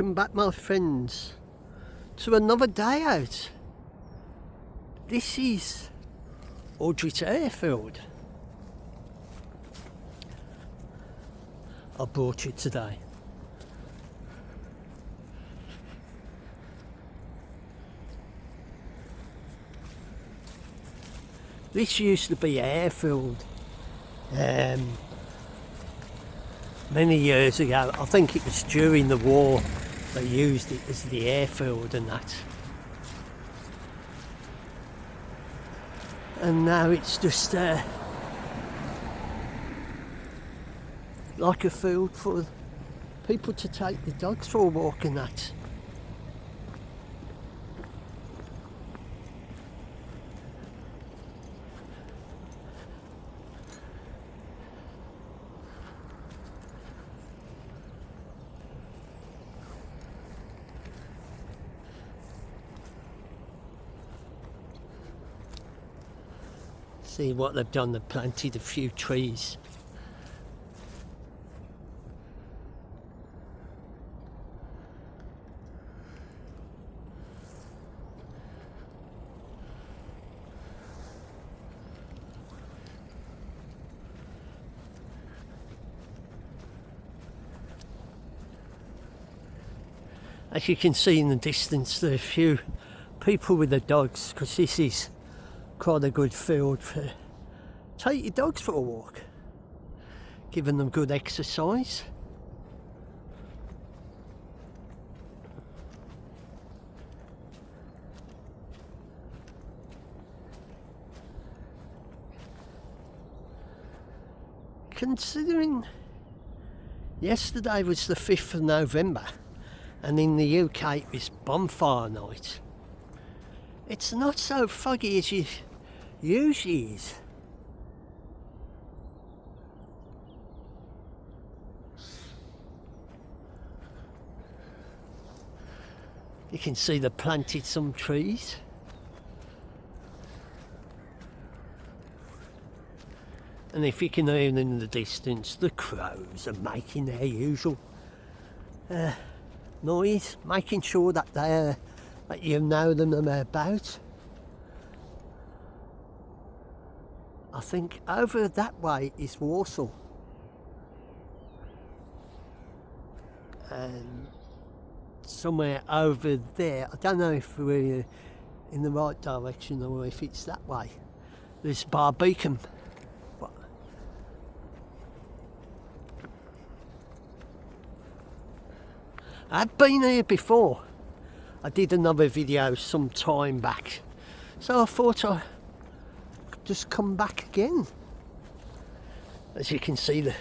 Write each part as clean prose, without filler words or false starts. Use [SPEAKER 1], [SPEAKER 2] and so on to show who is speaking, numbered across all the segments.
[SPEAKER 1] Welcome back, my friends, to another day out. This is Aldridge airfield. I brought you today. This used to be airfield many years ago. I think it was during the war they used it as the airfield and that. And now it's just like a field for people to take the dogs for a walk and that. See what they've done, they've planted a few trees. As you can see in the distance, there are a few people with their dogs, because this is quite a good field for take your dogs for a walk, giving them good exercise. Considering yesterday was the 5th of November and in the UK it was bonfire night, it's not so foggy as it usually is. You can see they planted some trees. And if you can hear in the distance, the crows are making their usual noise, making sure that that you know them about. I think over that way is Warsaw, and somewhere over there, I don't know if we're in the right direction or if it's that way, there's Barbican. I've been here before. I did another video some time back, so I thought I could just come back again. As you can see, the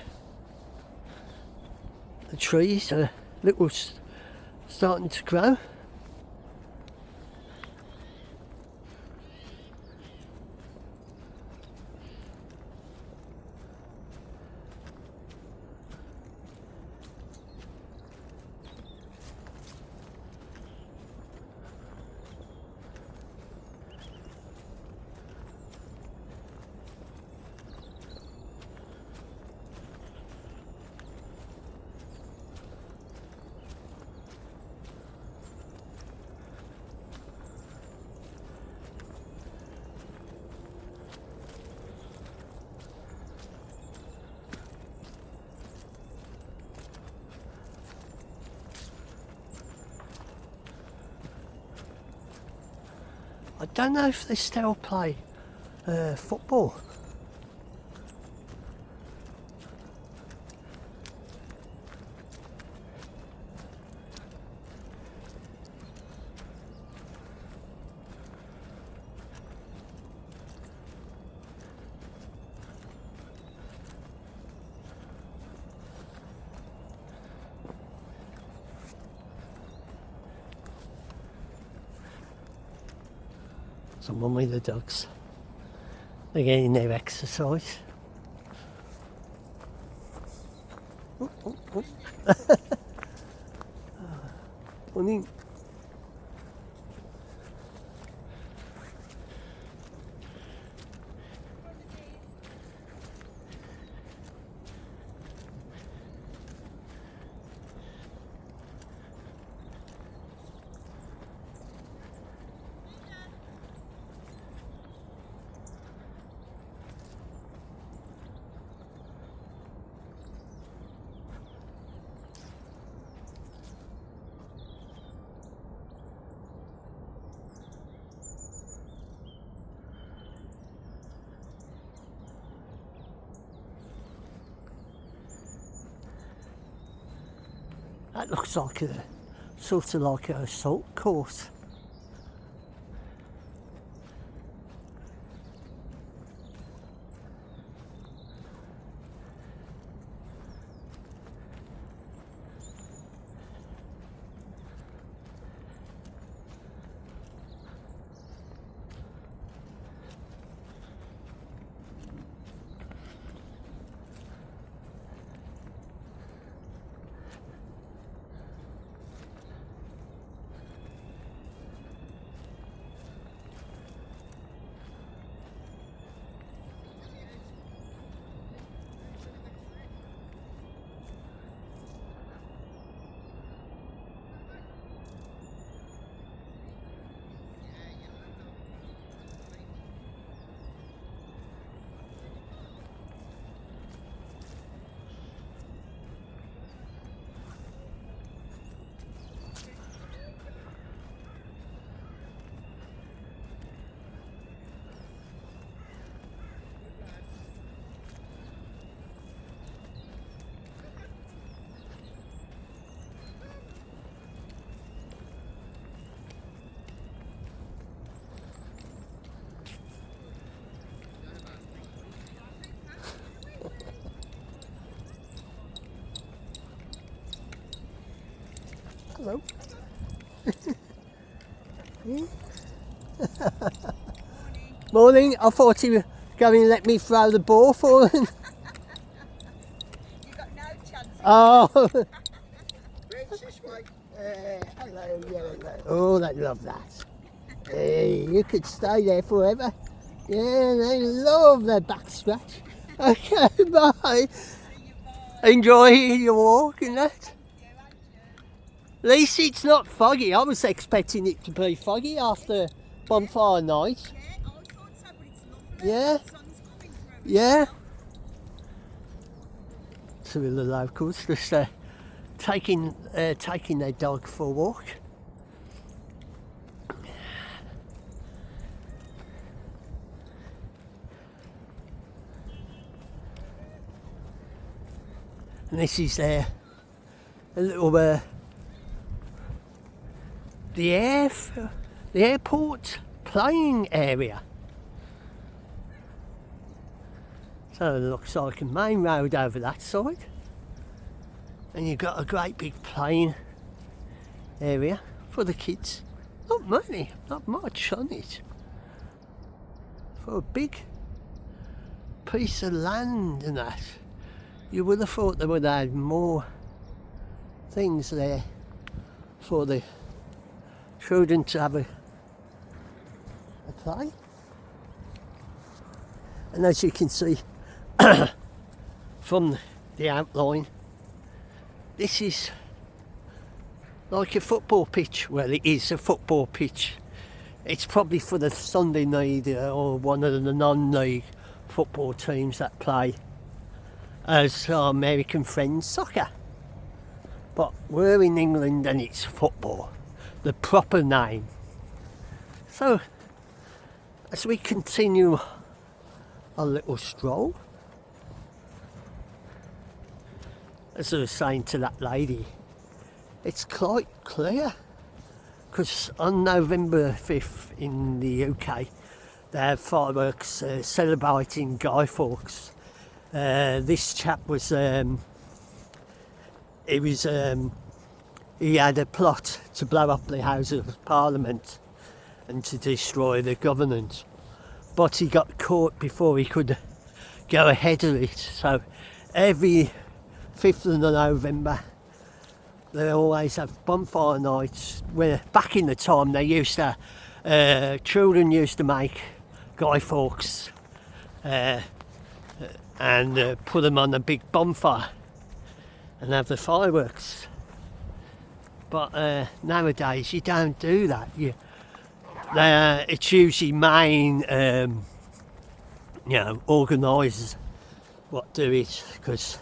[SPEAKER 1] trees are starting to grow. I don't know if they still play football. Someone with the dogs. They're getting their exercise. Oh, oh, oh. Morning. That looks like a sort of like a assault course. Hello. Morning. I thought you were going to let me throw the ball for him.
[SPEAKER 2] You've got no chance.
[SPEAKER 1] Oh.
[SPEAKER 2] This way.
[SPEAKER 1] Hello, yeah, hello. Oh, they love that. Hey, you could stay there forever. Yeah, they love their back scratch. Okay, bye. Enjoy your walk and that. At least it's not foggy. I was expecting it to be foggy after bonfire night.
[SPEAKER 2] Yeah, I thought so, but it's lovely.
[SPEAKER 1] Yeah.
[SPEAKER 2] The sun's coming through.
[SPEAKER 1] Yeah. Some of the locals just taking their dog for a walk. And this is a little the airport playing area. So it looks like a main road over that side, and you've got a great big playing area for the kids. Not many, not much on it. For a big piece of land and that, you would have thought they would have had more things there for the children to have a play. And as you can see from the outline, this is like a football pitch. Well, it is a football pitch. It's probably for the Sunday league or one of the non-league football teams that play as our American friends soccer. But we're in England and it's football, the proper name. So as we continue a little stroll, as I was saying to that lady, it's quite clear, because on November 5th in the UK they have fireworks celebrating Guy Fawkes. This chap was he had a plot to blow up the House of Parliament and to destroy the government, but he got caught before he could go ahead of it. So every 5th of November they always have bonfire nights, where back in the time they used to children used to make Guy Fawkes and put them on a big bonfire and have the fireworks. But nowadays you don't do that. It's usually main organisers what do it, because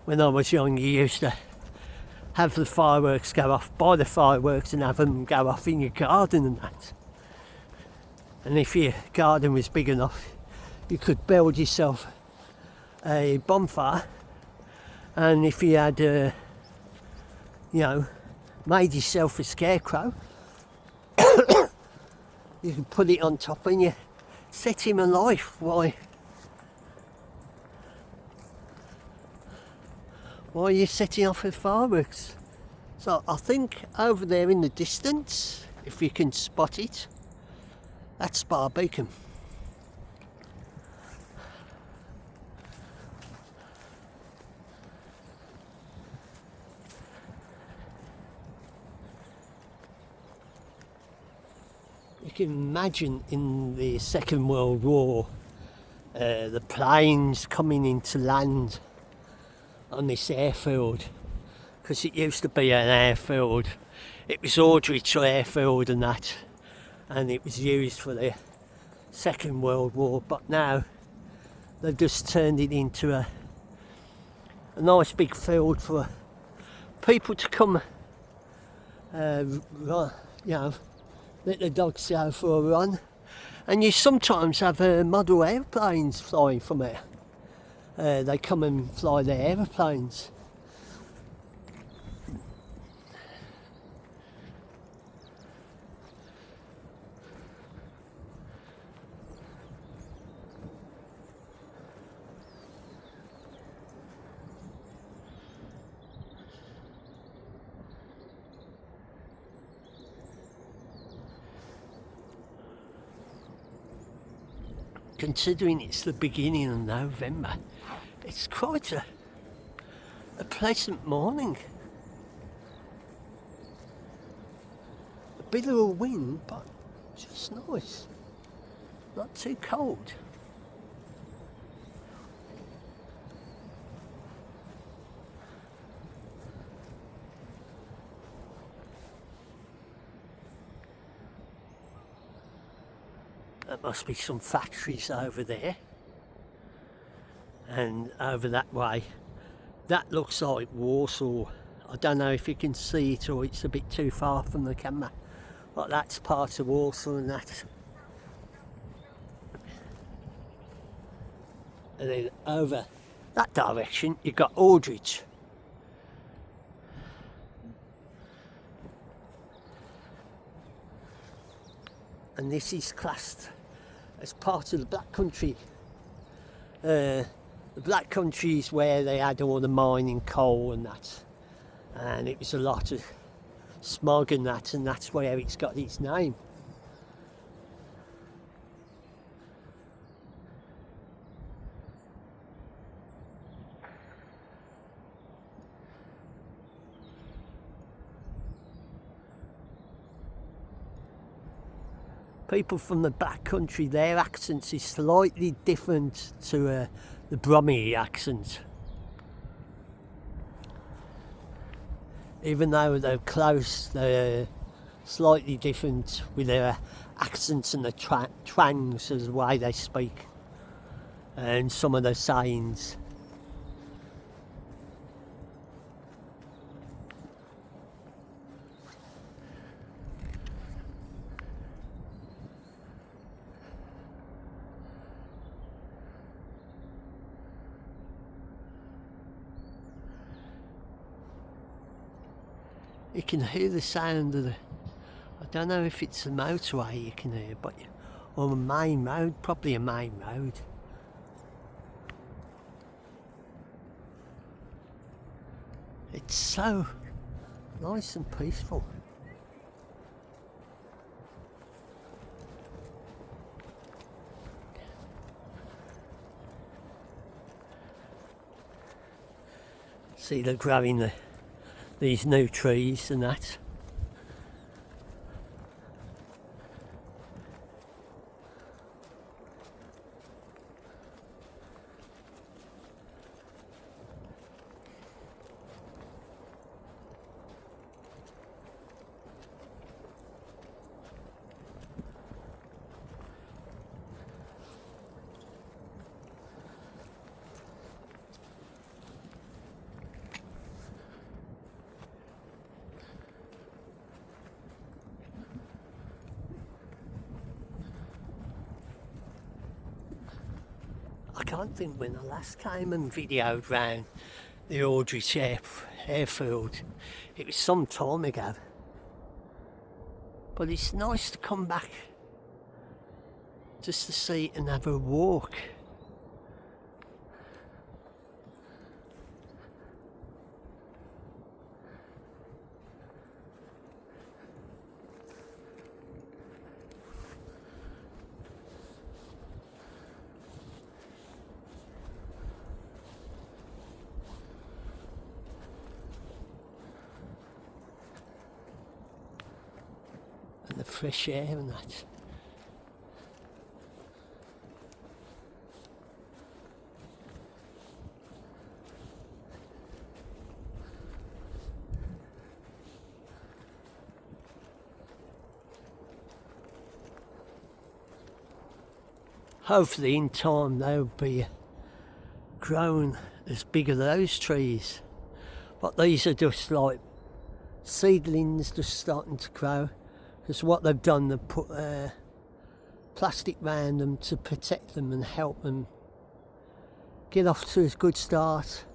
[SPEAKER 1] when I was young you used to have the fireworks go off, buy the fireworks and have them go off in your garden and that. And if your garden was big enough, you could build yourself a bonfire, and if you had you know, made yourself a scarecrow, you can put it on top and you set him alight. Why are you setting off with fireworks? So I think over there in the distance, if you can spot it, that's Bar Beacon. You can imagine in the Second World War, the planes coming into land on this airfield, because it used to be an airfield. It was Aldridge airfield and that, and it was used for the Second World War, but now they've just turned it into a nice big field for people to come, you know, let the dogs go for a run. And you sometimes have model airplanes flying from there. They come and fly their aeroplanes. Considering it's the beginning of November, it's quite a pleasant morning. A bit of a wind, but just nice. Not too cold. There must be some factories over there, and over that way, that looks like Warsaw. I don't know if you can see it or it's a bit too far from the camera, but that's part of Warsaw and that. And then over that direction you've got Aldridge. And this is classed as part of the Black Country. The Black Country is where they had all the mining coal and that, and it was a lot of smog and that's where it's got its name. People from the Black Country, their accents is slightly different to the Brummy accent. Even though they're close, they're slightly different with their accents and the twangs as the way they speak and some of the sayings. You can hear the sound of the, I don't know if it's a motorway you can hear, but or a main road, probably a main road. It's so nice and peaceful. See, they're growing these new trees and that. I can't think when I last came and videoed round the Aldridge airfield. It was some time ago. But it's nice to come back just to see it and have a walk. And the fresh air and that. Hopefully in time they'll be grown as big as those trees. But these are just like seedlings just starting to grow. Because what they've done, they've put plastic round them to protect them and help them get off to a good start.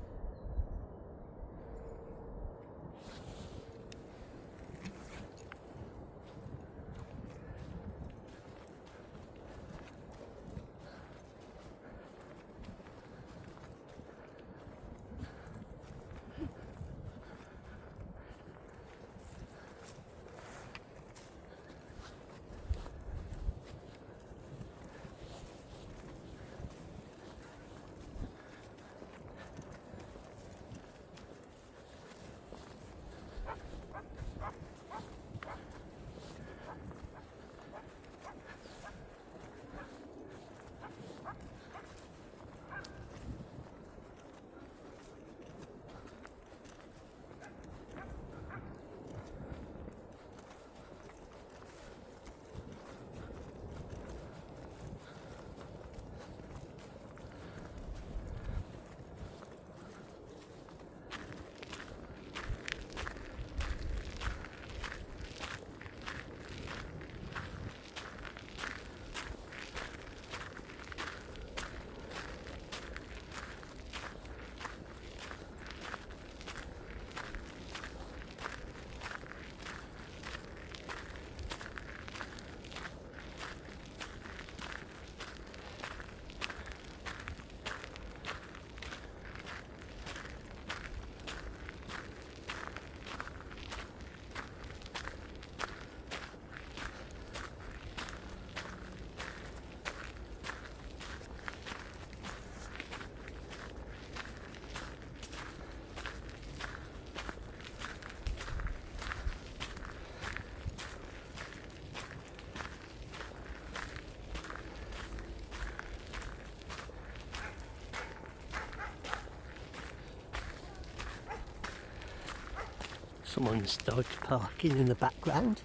[SPEAKER 1] Someone's dog parking in the background.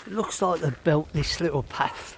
[SPEAKER 1] It looks like they've built this little path.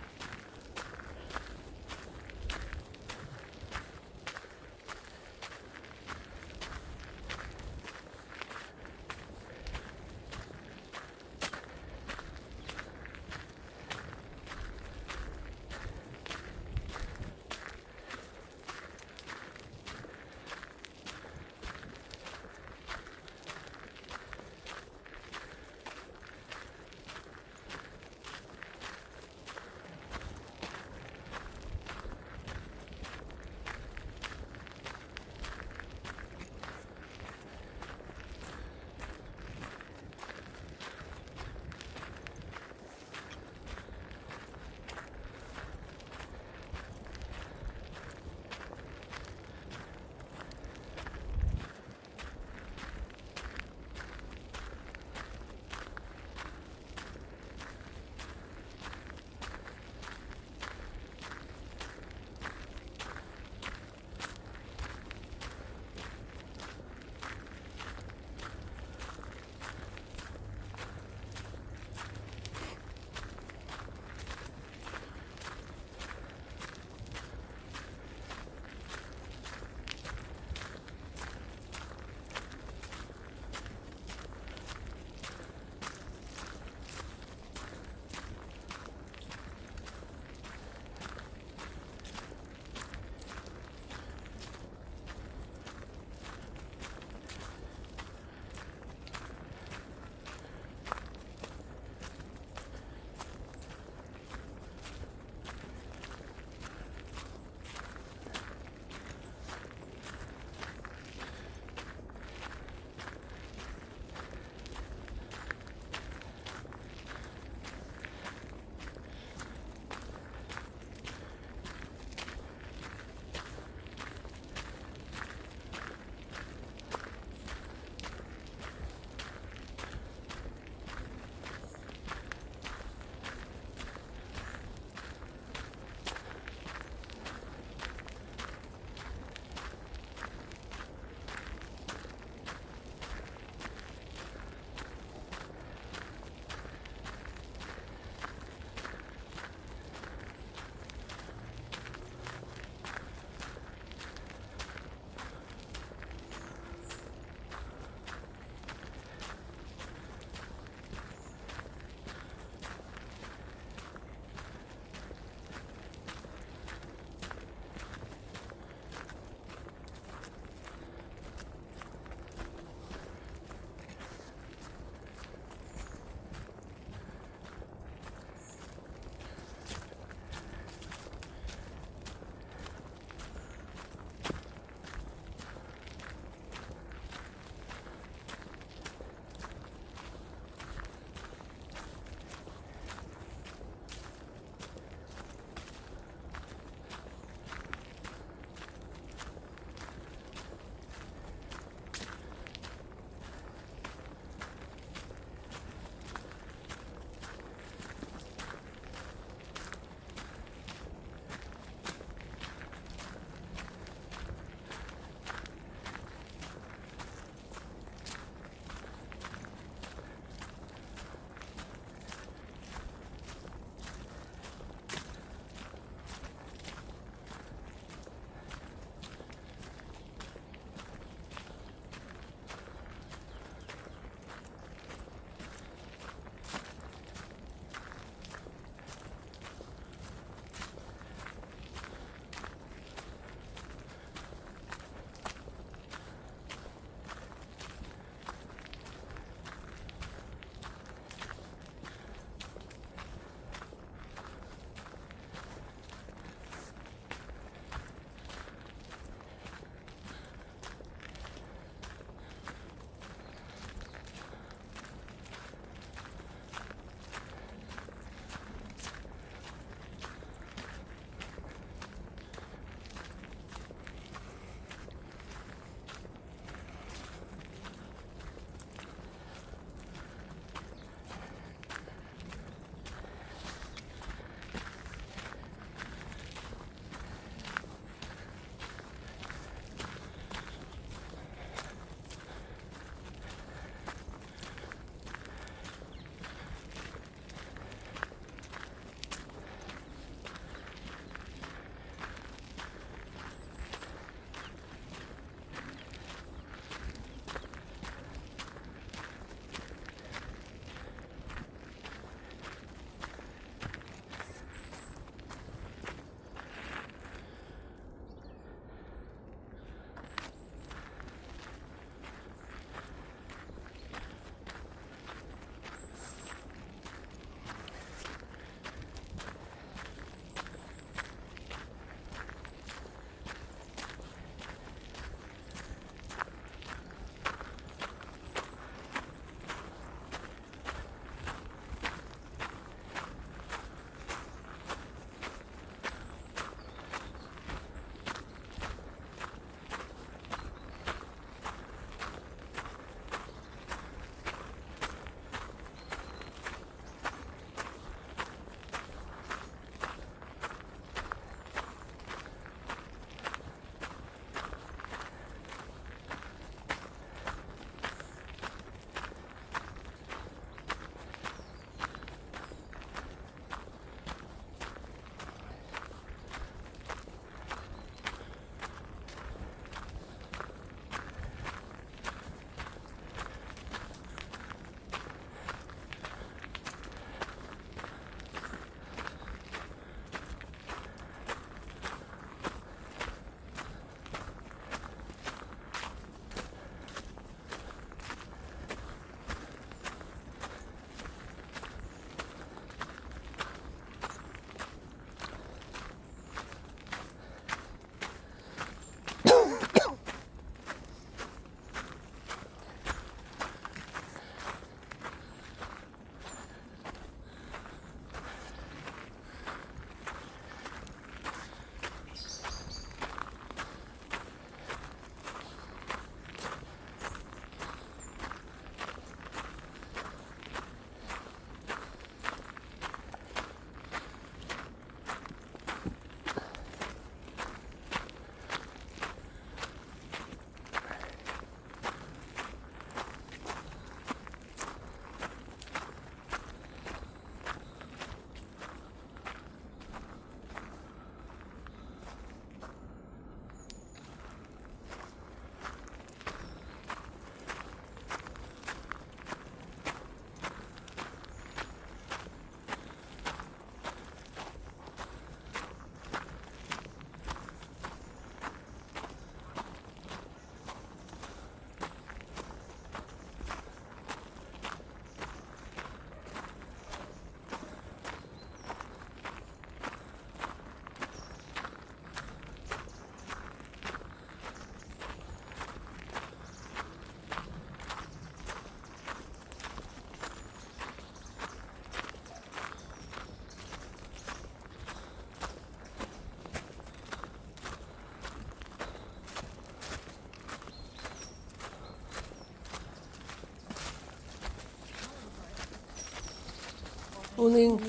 [SPEAKER 1] Morning.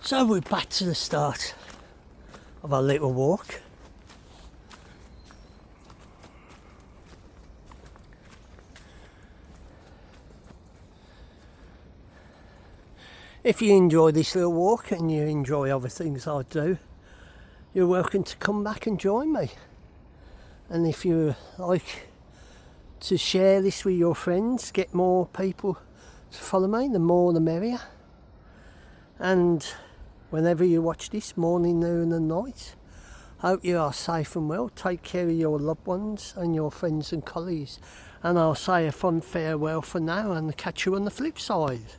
[SPEAKER 1] So we're back to the start of our little walk. If you enjoy this little walk and you enjoy other things I do, you're welcome to come back and join me. And if you like to share this with your friends, get more people to follow me, the more the merrier. And whenever you watch this, morning, noon and night, hope you are safe and well. Take care of your loved ones and your friends and colleagues. And I'll say a fond farewell for now and catch you on the flip side.